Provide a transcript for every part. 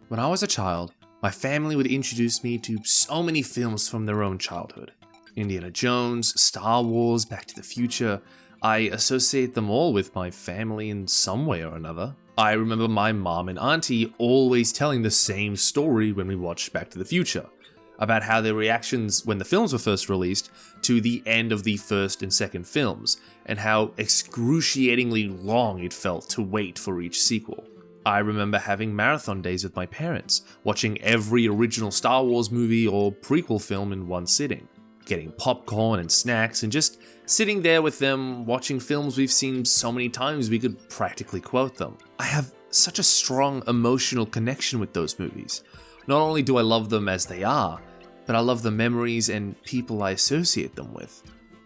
When I was a child, my family would introduce me to so many films from their own childhood. Indiana Jones, Star Wars, Back to the Future. I associate them all with my family in some way or another. I remember my mom and auntie always telling the same story when we watched Back to the Future, about how their reactions when the films were first released to the end of the first and second films, and how excruciatingly long it felt to wait for each sequel. I remember having marathon days with my parents, watching every original Star Wars movie or prequel film in one sitting, getting popcorn and snacks and just sitting there with them watching films we've seen so many times we could practically quote them. I have such a strong emotional connection with those movies. Not only do I love them as they are, but I love the memories and people I associate them with.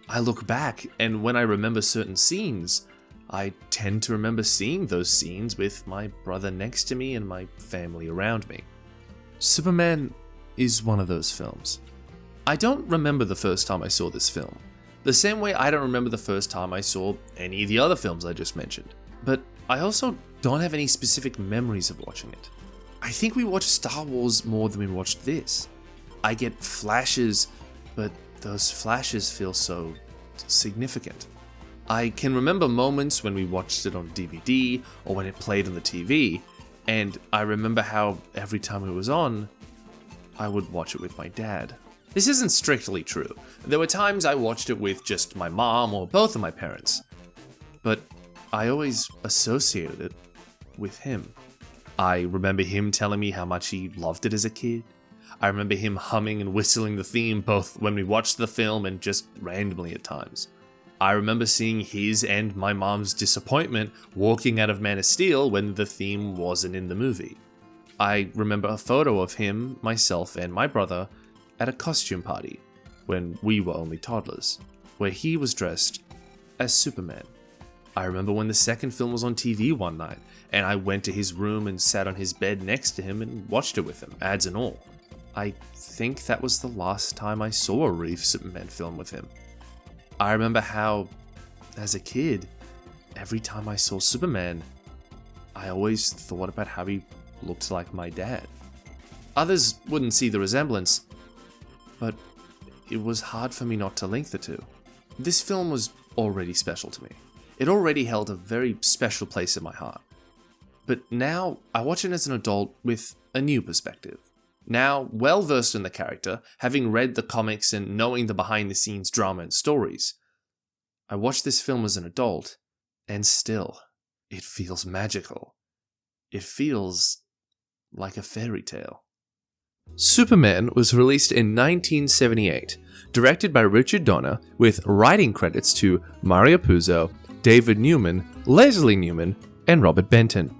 I look back, and when I remember certain scenes, I tend to remember seeing those scenes with my brother next to me and my family around me. Superman is one of those films. I don't remember the first time I saw this film, the same way I don't remember the first time I saw any of the other films I just mentioned, but I also don't have any specific memories of watching it. I think we watched Star Wars more than we watched this. I get flashes, but those flashes feel so significant. I can remember moments when we watched it on DVD or when it played on the TV, and I remember how every time it was on, I would watch it with my dad. This isn't strictly true. There were times I watched it with just my mom or both of my parents, but I always associated it with him. I remember him telling me how much he loved it as a kid. I remember him humming and whistling the theme both when we watched the film and just randomly at times. I remember seeing his and my mom's disappointment walking out of Man of Steel when the theme wasn't in the movie. I remember a photo of him, myself, and my brother at a costume party when we were only toddlers, where he was dressed as Superman. I remember when the second film was on TV one night, and I went to his room and sat on his bed next to him and watched it with him, ads and all. I think that was the last time I saw a Reeve Superman film with him. I remember how, as a kid, every time I saw Superman, I always thought about how he looked like my dad. Others wouldn't see the resemblance, but it was hard for me not to link the two. This film was already special to me. It already held a very special place in my heart. But now, I watch it as an adult with a new perspective. Now, well versed in the character, having read the comics and knowing the behind-the-scenes drama and stories, I watch this film as an adult, and still, it feels magical. It feels like a fairy tale. Superman was released in 1978, directed by Richard Donner, with writing credits to Mario Puzo, David Newman, Leslie Newman, and Robert Benton.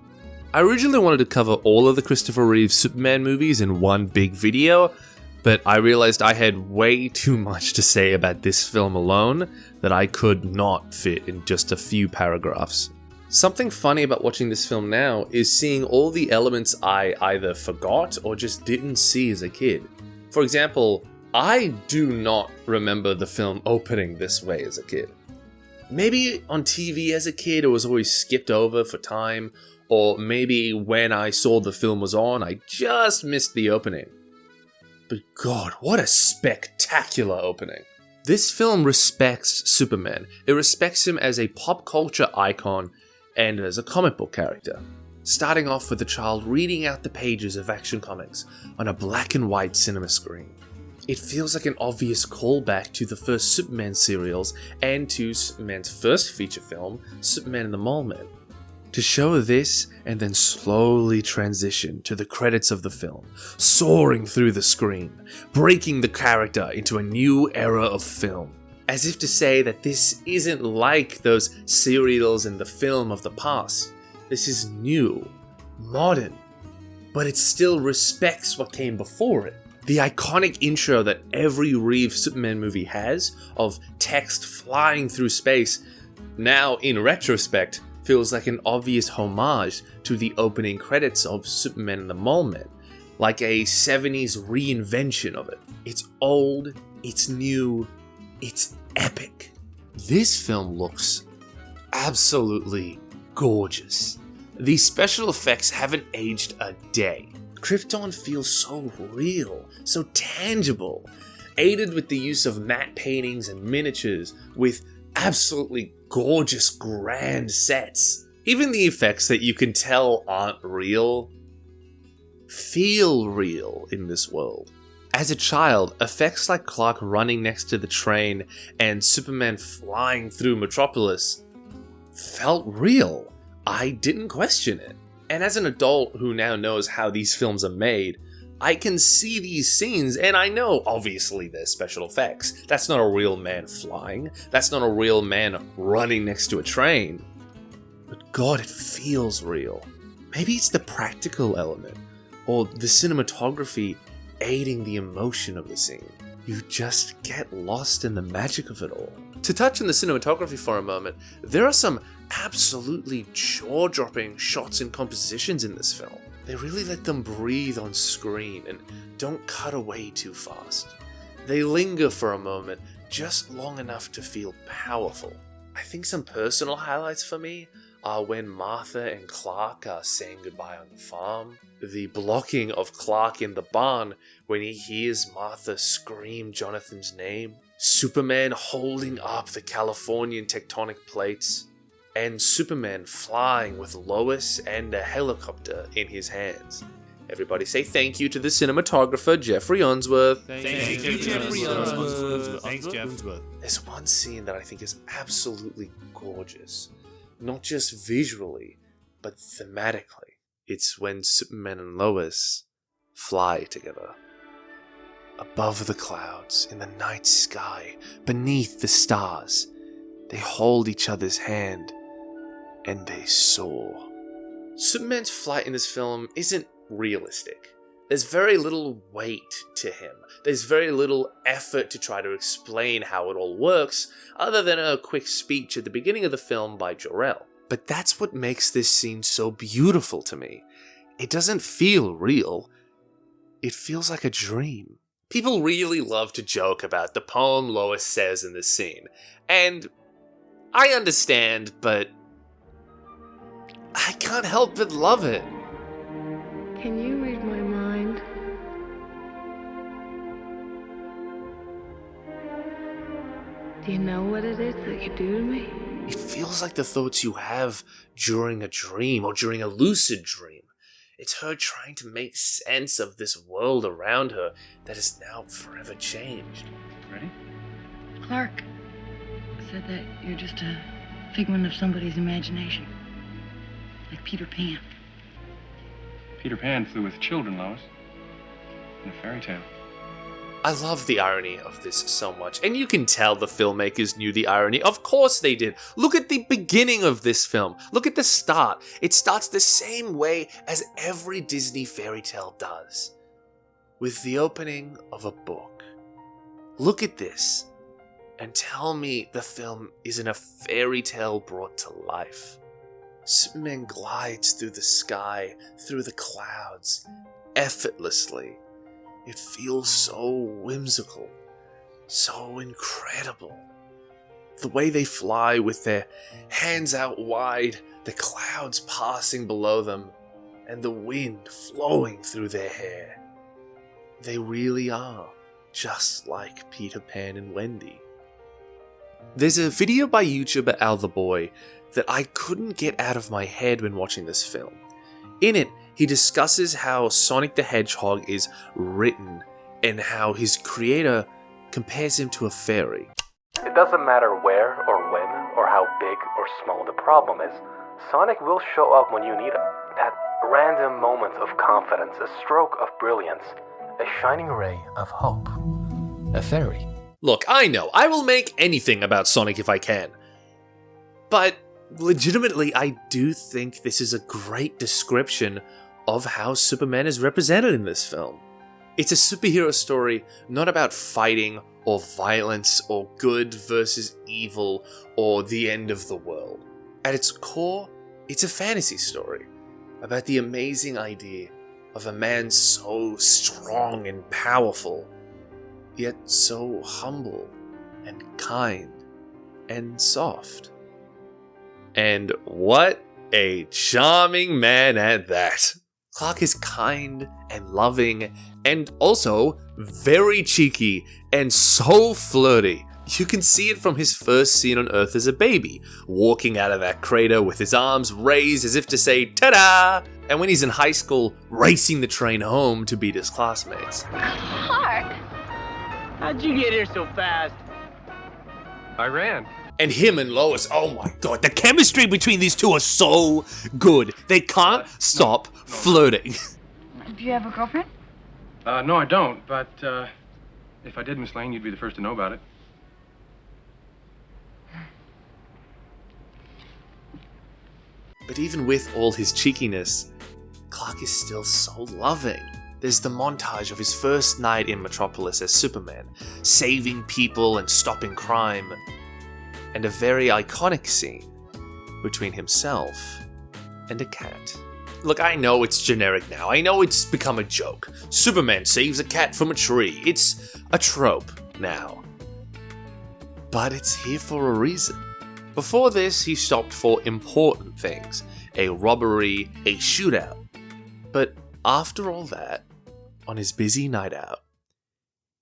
I originally wanted to cover all of the Christopher Reeve Superman movies in one big video, but I realized I had way too much to say about this film alone that I could not fit in just a few paragraphs. Something funny about watching this film now is seeing all the elements I either forgot or just didn't see as a kid. For example, I do not remember the film opening this way as a kid. Maybe on TV as a kid it was always skipped over for time, or maybe when I saw the film was on, I just missed the opening. But God, what a spectacular opening. This film respects Superman. It respects him as a pop culture icon and as a comic book character. Starting off with the child reading out the pages of Action Comics on a black and white cinema screen. It feels like an obvious callback to the first Superman serials and to Superman's first feature film, Superman and the Mole Men. To show this and then slowly transition to the credits of the film, soaring through the screen, breaking the character into a new era of film. As if to say that this isn't like those serials in the film of the past. This is new, modern, but it still respects what came before it. The iconic intro that every Reeve Superman movie has, of text flying through space, now in retrospect, feels like an obvious homage to the opening credits of Superman and the Mole Men, like a 70s reinvention of it. It's old, it's new, it's epic. This film looks absolutely gorgeous. These special effects haven't aged a day. Krypton feels so real, so tangible, aided with the use of matte paintings and miniatures, with absolutely gorgeous, grand sets. Even the effects that you can tell aren't real feel real in this world. As a child, effects like Clark running next to the train and Superman flying through Metropolis felt real. I didn't question it. And as an adult who now knows how these films are made, I can see these scenes and I know, obviously, they're special effects. That's not a real man flying. That's not a real man running next to a train. But God, it feels real. Maybe it's the practical element, or the cinematography aiding the emotion of the scene. You just get lost in the magic of it all. To touch on the cinematography for a moment, there are some absolutely jaw-dropping shots and compositions in this film. They really let them breathe on screen and don't cut away too fast. They linger for a moment, just long enough to feel powerful. I think some personal highlights for me are when Martha and Clark are saying goodbye on the farm, the blocking of Clark in the barn when he hears Martha scream Jonathan's name, Superman holding up the Californian tectonic plates, and Superman flying with Lois and a helicopter in his hands. Everybody say thank you to the cinematographer, Jeffrey Unsworth. Thank you, Jeffrey Unsworth. Thanks, Jeff. There's one scene that I think is absolutely gorgeous. Not just visually, but thematically. It's when Superman and Lois fly together. Above the clouds, in the night sky, beneath the stars, they hold each other's hand, and they soar. Superman's flight in this film isn't realistic. There's very little weight to him. There's very little effort to try to explain how it all works, other than a quick speech at the beginning of the film by Jor-El. But that's what makes this scene so beautiful to me. It doesn't feel real. It feels like a dream. People really love to joke about the poem Lois says in this scene. And I understand, but I can't help but love it. Can you read my mind? Do you know what it is that you do to me? It feels like the thoughts you have during a dream or during a lucid dream. It's her trying to make sense of this world around her that is now forever changed. Ready? Clark said that you're just a figment of somebody's imagination. Like Peter Pan. Peter Pan flew with children, Lois. In a fairy tale. I love the irony of this so much, and you can tell the filmmakers knew the irony. Of course they did. Look at the beginning of this film. Look at the start. It starts the same way as every Disney fairy tale does, with the opening of a book. Look at this, and tell me the film isn't a fairy tale brought to life. Superman glides through the sky, through the clouds, effortlessly. It feels so whimsical, so incredible. The way they fly with their hands out wide, the clouds passing below them, and the wind flowing through their hair. They really are just like Peter Pan and Wendy. There's a video by YouTuber Al the Boy that I couldn't get out of my head when watching this film. In it, he discusses how Sonic the Hedgehog is written and how his creator compares him to a fairy. It doesn't matter where or when or how big or small the problem is, Sonic will show up when you need him. That random moment of confidence, a stroke of brilliance, a shining ray of hope. A fairy. Look, I know, I will make anything about Sonic if I can. But legitimately, I do think this is a great description of how Superman is represented in this film. It's a superhero story not about fighting or violence or good versus evil or the end of the world. At its core, it's a fantasy story about the amazing idea of a man so strong and powerful, yet so humble and kind and soft. And what a charming man at that. Clark is kind and loving and also very cheeky and so flirty. You can see it from his first scene on Earth as a baby, walking out of that crater with his arms raised as if to say, ta-da! And when he's in high school, racing the train home to beat his classmates. Clark! How'd you get here so fast? I ran. And him and Lois, oh my god, the chemistry between these two are so good. They can't stop flirting. Do you have a girlfriend? No, I don't, but, if I did, Miss Lane, you'd be the first to know about it. But even with all his cheekiness, Clark is still so loving. There's the montage of his first night in Metropolis as Superman, saving people and stopping crime, and a very iconic scene between himself and a cat. Look, I know it's generic now. I know it's become a joke. Superman saves a cat from a tree. It's a trope now. But it's here for a reason. Before this, he stopped for important things. A robbery, a shootout. But after all that, on his busy night out,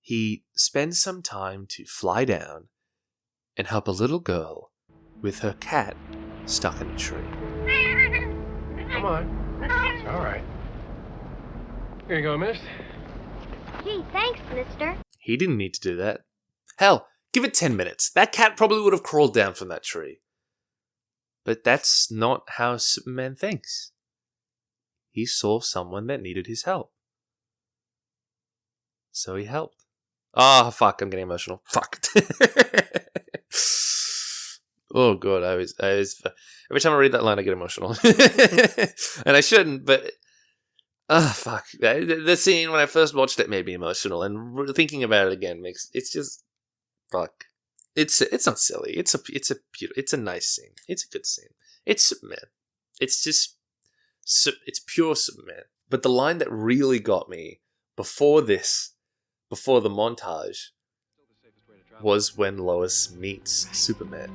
he spends some time to fly down and help a little girl with her cat stuck in a tree. Come on. It's all right. Here you go, miss. Gee, thanks, mister. He didn't need to do that. Hell, give it 10 minutes. That cat probably would have crawled down from that tree. But that's not how Superman thinks. He saw someone that needed his help. So he helped. Oh, fuck, I'm getting emotional. Fuck. Oh, God, I was, every time I read that line, I get emotional. And I shouldn't, but, fuck. The scene, when I first watched it, made me emotional, and thinking about it again it's just, fuck. It's not silly. It's a nice scene. It's a good scene. It's Superman. It's just, it's pure Superman. But the line that really got me before the montage, was when Lois meets Superman.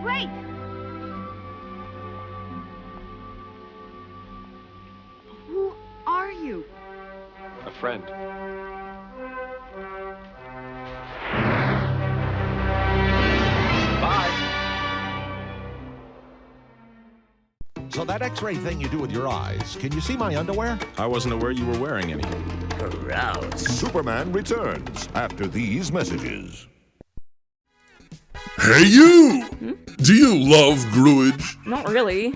Wait! Who are you? A friend. So that X-ray thing you do with your eyes, can you see my underwear? I wasn't aware you were wearing any. Aroused. Superman returns after these messages. Hey you! Do you love Gruwidge? Not really.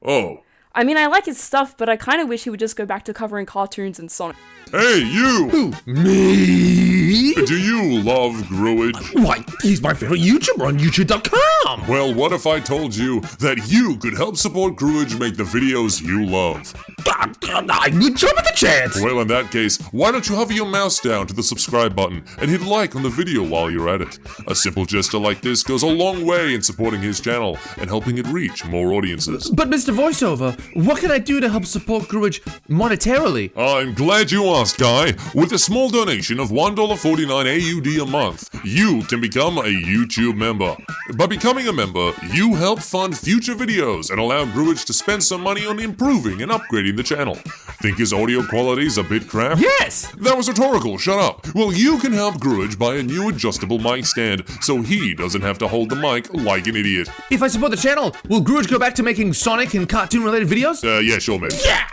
Oh. I mean, I like his stuff, but I kind of wish he would just go back to covering cartoons and Sonic. Hey you! Who? Me? Do you love Gruwidge? Why, he's my favorite YouTuber on YouTube.com! Well, what if I told you that you could help support Gruwidge make the videos you love? I would jump at the chance! Well, in that case, why don't you hover your mouse down to the subscribe button and hit like on the video while you're at it? A simple gesture like this goes a long way in supporting his channel and helping it reach more audiences. But Mr. Voiceover, what can I do to help support Gruwidge monetarily? I'm glad you asked, Guy. With a small donation of $1.49 AUD a month, you can become a YouTube member. By becoming a member, you help fund future videos and allow Gruwidge to spend some money on improving and upgrading the channel. Think his audio quality's a bit crap? Yes! That was rhetorical, shut up. Well, you can help Gruwidge buy a new adjustable mic stand so he doesn't have to hold the mic like an idiot. If I support the channel, will Gruwidge go back to making Sonic and cartoon-related videos? Yeah, sure, mate. Yeah!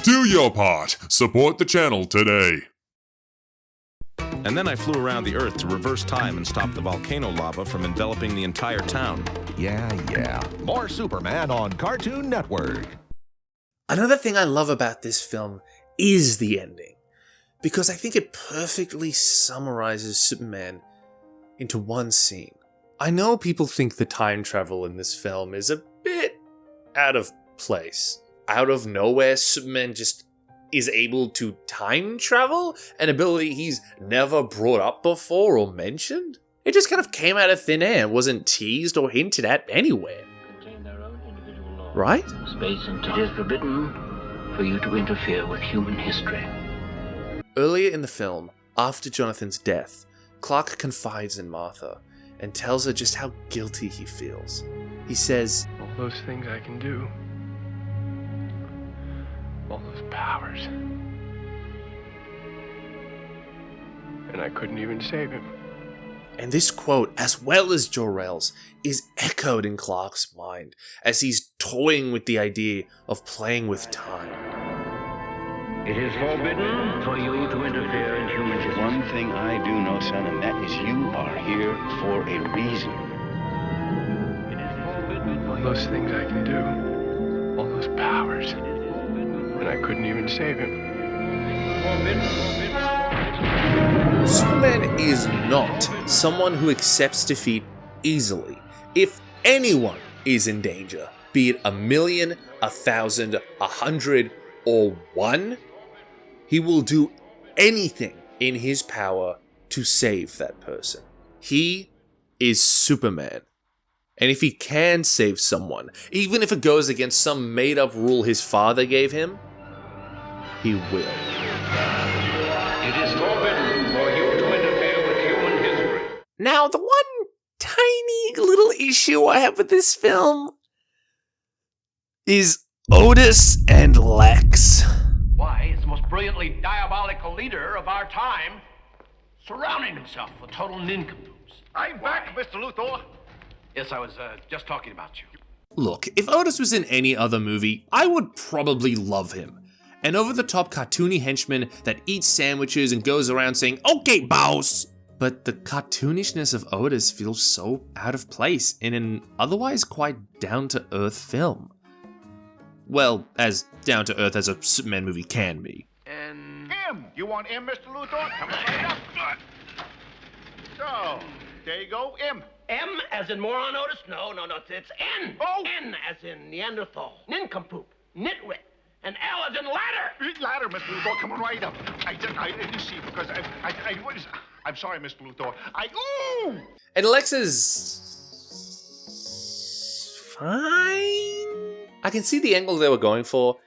Do your part. Support the channel today. And then I flew around the Earth to reverse time and stop the volcano lava from enveloping the entire town. Yeah. More Superman on Cartoon Network. Another thing I love about this film is the ending, because I think it perfectly summarizes Superman into one scene. I know people think the time travel in this film is a bit out of place. Out of nowhere, Superman just is able to time travel, an ability he's never brought up before or mentioned. It just kind of came out of thin air, wasn't teased or hinted at anywhere. Right? Space, and it is forbidden for you to interfere with human history. Earlier in the film, after Jonathan's death, Clark confides in Martha and tells her just how guilty he feels. He says, All those things I can do. All those powers. And I couldn't even save him. And this quote, as well as Jor-El's, is echoed in Clark's mind as he's toying with the idea of playing with time. It is forbidden for you to interfere in human business. One thing I do know, son, and that is you are here for a reason. It is forbidden for All those things I can do. All those powers. And I couldn't even save him. Superman is not someone who accepts defeat easily. If anyone is in danger, be it 1,000,000, 1,000, 100, or 1, he will do anything in his power to save that person. He is Superman. And if he can save someone, even if it goes against some made-up rule his father gave him, he will. It is forbidden for you to interfere with human history. Now, the one tiny little issue I have with this film is Otis and Lex. Why, it's the most brilliantly diabolical leader of our time, surrounding himself with total nincompoops. I'm back, Mr. Luthor. Yes, I was just talking about you. Look, if Otis was in any other movie, I would probably love him. An over-the-top cartoony henchman that eats sandwiches and goes around saying, "Okay, boss!" But the cartoonishness of Otis feels so out of place in an otherwise quite down-to-earth film. Well, as down-to-earth as a Superman movie can be. And M. You want M, Mr. Luthor? Come right up. So, there you go, M. M as in moron, Otis? No, it's N. Oh. N as in Neanderthal, nincompoop, nitwit, and L as in ladder. Ladder, Mr. Luthor, come on right up. You see, because I'm sorry, Mr. Luthor. And Lex is fine. I can see the angle they were going for,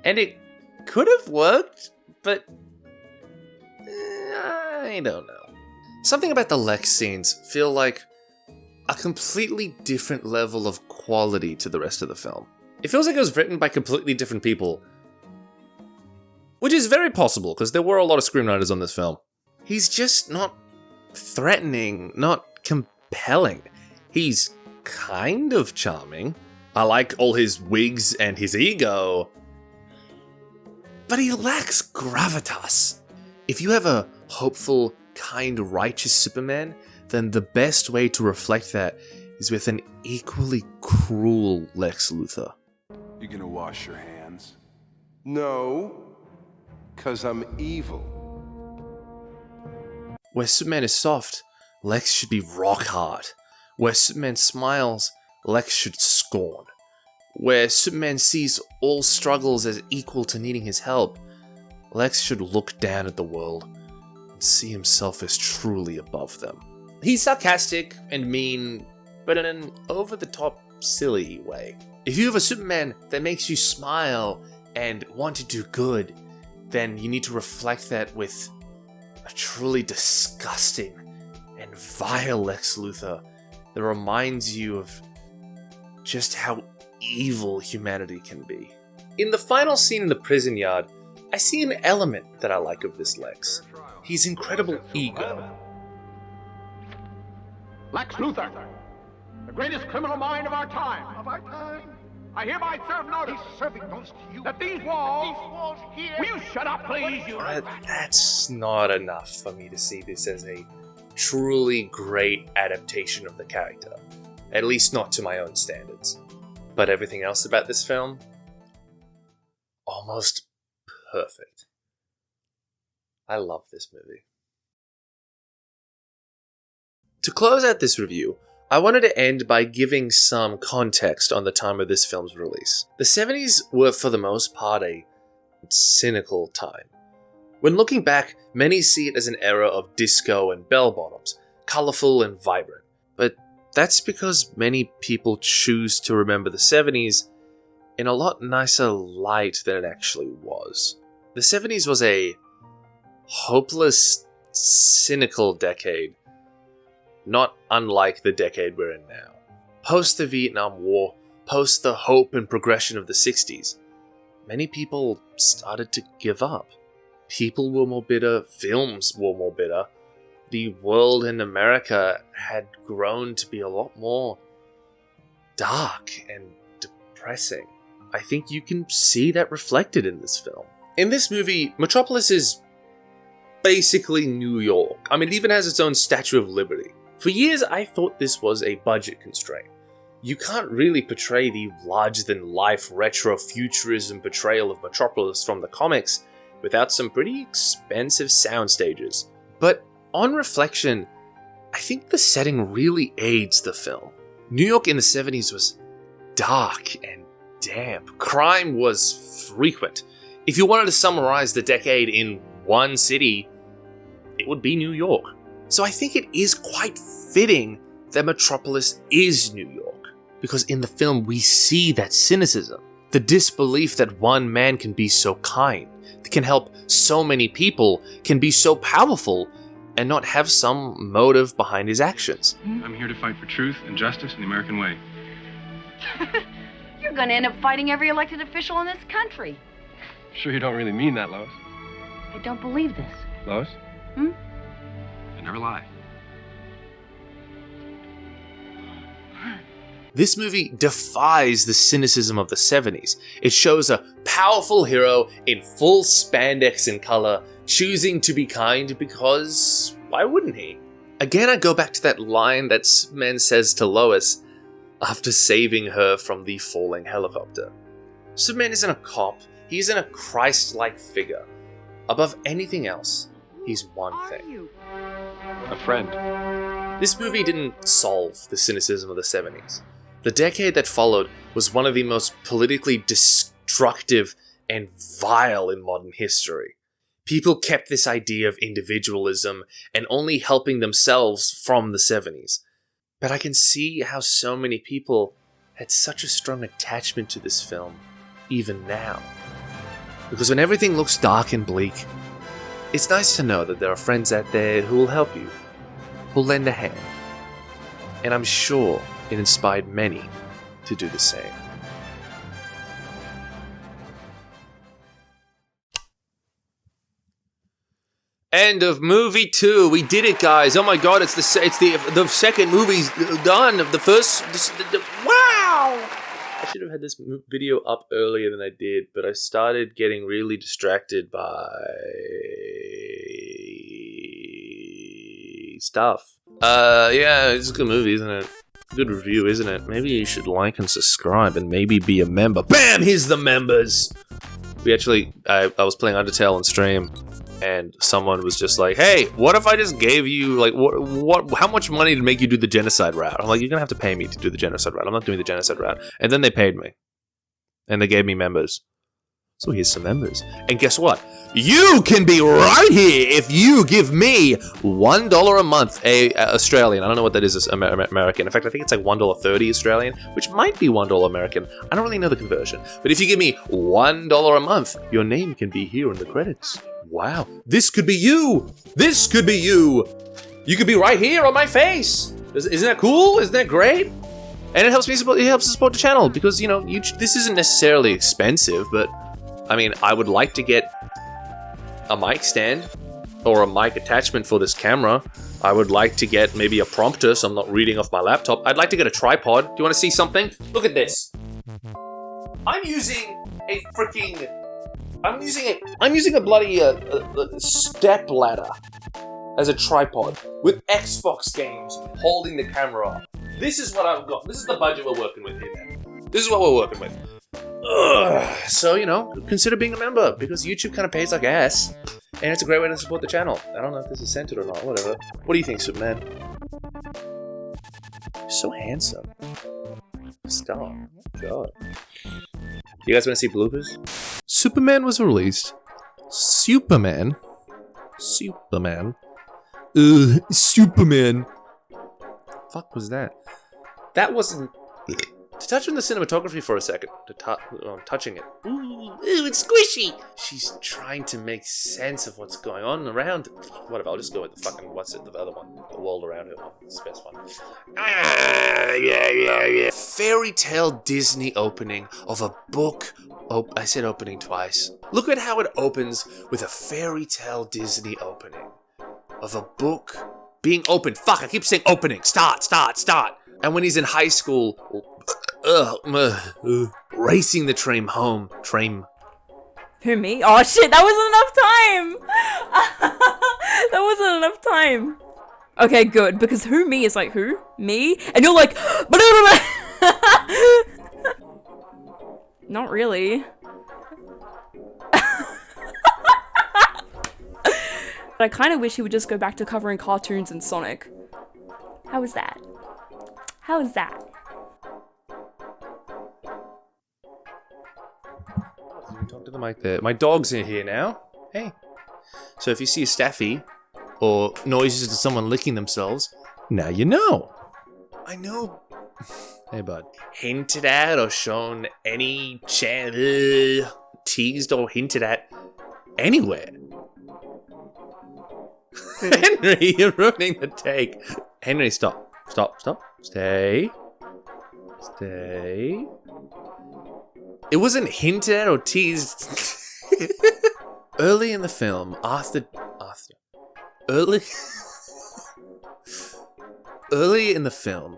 and it could have worked, but I don't know. Something about the Lex scenes feel like a completely different level of quality to the rest of the film. It feels like it was written by completely different people, which is very possible because there were a lot of screenwriters on this film. He's just not threatening, not compelling. He's kind of charming. I like all his wigs and his ego, but he lacks gravitas. If you have a hopeful, kind, righteous Superman, then the best way to reflect that is with an equally cruel Lex Luthor. You gonna wash your hands? No, 'cause I'm evil. Where Superman is soft, Lex should be rock hard. Where Superman smiles, Lex should scorn. Where Superman sees all struggles as equal to needing his help, Lex should look down at the world and see himself as truly above them. He's sarcastic and mean, but in an over-the-top, silly way. If you have a Superman that makes you smile and want to do good, then you need to reflect that with a truly disgusting and vile Lex Luthor that reminds you of just how evil humanity can be. In the final scene in the prison yard, I see an element that I like of this Lex. His incredible ego. Lex Luthor, the greatest criminal mind of our time. Of our time? I hereby serve notice. He's serving notice to you. That these walls here. Will you shut up, please? That's not enough for me to see this as a truly great adaptation of the character. At least not to my own standards. But everything else about this film, almost perfect. I love this movie. To close out this review, I wanted to end by giving some context on the time of this film's release. The 70s were for the most part a cynical time. When looking back, many see it as an era of disco and bell-bottoms, colourful and vibrant. But that's because many people choose to remember the 70s in a lot nicer light than it actually was. The 70s was a hopeless, cynical decade, not unlike the decade we're in now. Post the Vietnam War, post the hope and progression of the 60s, many people started to give up. People were more bitter, films were more bitter. The world in America had grown to be a lot more dark and depressing. I think you can see that reflected in this film. In this movie, Metropolis is basically New York. I mean, it even has its own Statue of Liberty. For years, I thought this was a budget constraint. You can't really portray the larger-than-life retro-futurism portrayal of Metropolis from the comics without some pretty expensive sound stages. But on reflection, I think the setting really aids the film. New York in the 70s was dark and damp. Crime was frequent. If you wanted to summarize the decade in one city, it would be New York. So I think it is quite fitting that Metropolis is New York, because in the film we see that cynicism, the disbelief that one man can be so kind, can help so many people, can be so powerful, and not have some motive behind his actions. I'm here to fight for truth and justice in the American way. You're gonna end up fighting every elected official in this country. Sure you don't really mean that, Lois? I don't believe this. Lois? Hmm? I never lie. This movie defies the cynicism of the 70s. It shows a powerful hero in full spandex and color, choosing to be kind because why wouldn't he? Again, I go back to that line that man says to Lois after saving her from the falling helicopter. Superman isn't a cop, he isn't a Christ-like figure. Above anything else, he's one thing. A friend. This movie didn't solve the cynicism of the 70s. The decade that followed was one of the most politically destructive and vile in modern history. People kept this idea of individualism and only helping themselves from the 70s. But I can see how so many people had such a strong attachment to this film, even now. Because when everything looks dark and bleak, it's nice to know that there are friends out there who will help you, who'll lend a hand. And I'm sure it inspired many to do the same. End of movie 2. We did it, guys. Oh my god, it's the second movie's done. The first. Wow! I should have had this video up earlier than I did, but I started getting really distracted by stuff. Yeah, it's a good movie, isn't it? Good review, isn't it? Maybe you should like and subscribe and maybe be a member. Bam! Here's the members! We actually, I was playing Undertale on stream, and someone was just like, hey, what if I just gave you, like, how much money to make you do the genocide route? I'm like, you're gonna have to pay me to do the genocide route. I'm not doing the genocide route. And then they paid me. And they gave me members. So here's some members. And guess what? You can be right here if you give me $1 a month, Australian. I don't know what that is American. In fact, I think it's like $1.30 Australian, which might be $1 American. I don't really know the conversion. But if you give me $1 a month, your name can be here in the credits. Wow. This could be you. This could be you. You could be right here on my face. Isn't that cool? Isn't that great? And it helps me support. It helps us support the channel because, you know, this isn't necessarily expensive, but I mean, I would like to get a mic stand or a mic attachment for this camera. I would like to get maybe a prompter so I'm not reading off my laptop. I'd like to get a tripod. Do you want to see something? Look at this. I'm using a bloody step ladder as a tripod with Xbox games holding the camera up. This is what I've got. This is the budget we're working with here, man. This is what we're working with. So, you know, consider being a member because YouTube kind of pays like ass and it's a great way to support the channel. I don't know if this is centered or not, whatever. What do you think, Superman? You're so handsome. Stop. God. You guys want to see bloopers? Superman was released. Superman. Fuck was that? That wasn't To touch on the cinematography for a second, touching it. Ooh, it's squishy! She's trying to make sense of what's going on around. Whatever, I'll just go with the fucking, the other one? The wall around her one. It's the best one. Fairy tale Disney opening of a book. Oh, I said opening twice. Look at how it opens with a fairy tale Disney opening of a book being opened. Fuck, I keep saying opening. Start. And when he's in high school, racing the train home. Who, me? Oh shit, that wasn't enough time! That wasn't enough time. Okay, good, because who, me is like, who? Me? And you're like, not really. But I kind of wish he would just go back to covering cartoons and Sonic. How is that? How is that? Talk to the mic there. My dog's in here now. Hey. So if you see a staffy or noises of someone licking themselves, now you know. I know. Hey, bud. Hinted at or shown any teased or hinted at anywhere. Henry, you're ruining the take. Henry, stop. Stay. It wasn't hinted at or teased. Early in the film, early in the film,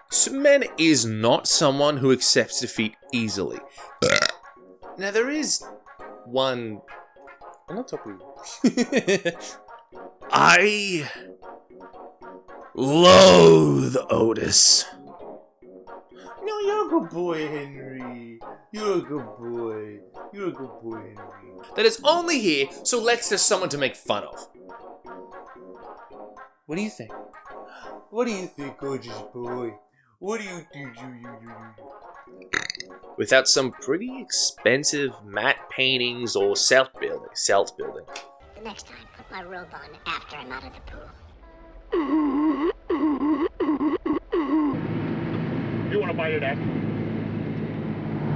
Superman is not someone who accepts defeat easily. Now there is one. I'm not talking. I loathe Otis. No, you're a good boy, Henry. You're a good boy. Henry. That is only here, so there's someone to make fun of. What do you think? What do you think, gorgeous boy? What do you think? Without some pretty expensive matte paintings or self building. The next time, put my robe on after I'm out of the pool. You want to buy it, Dad?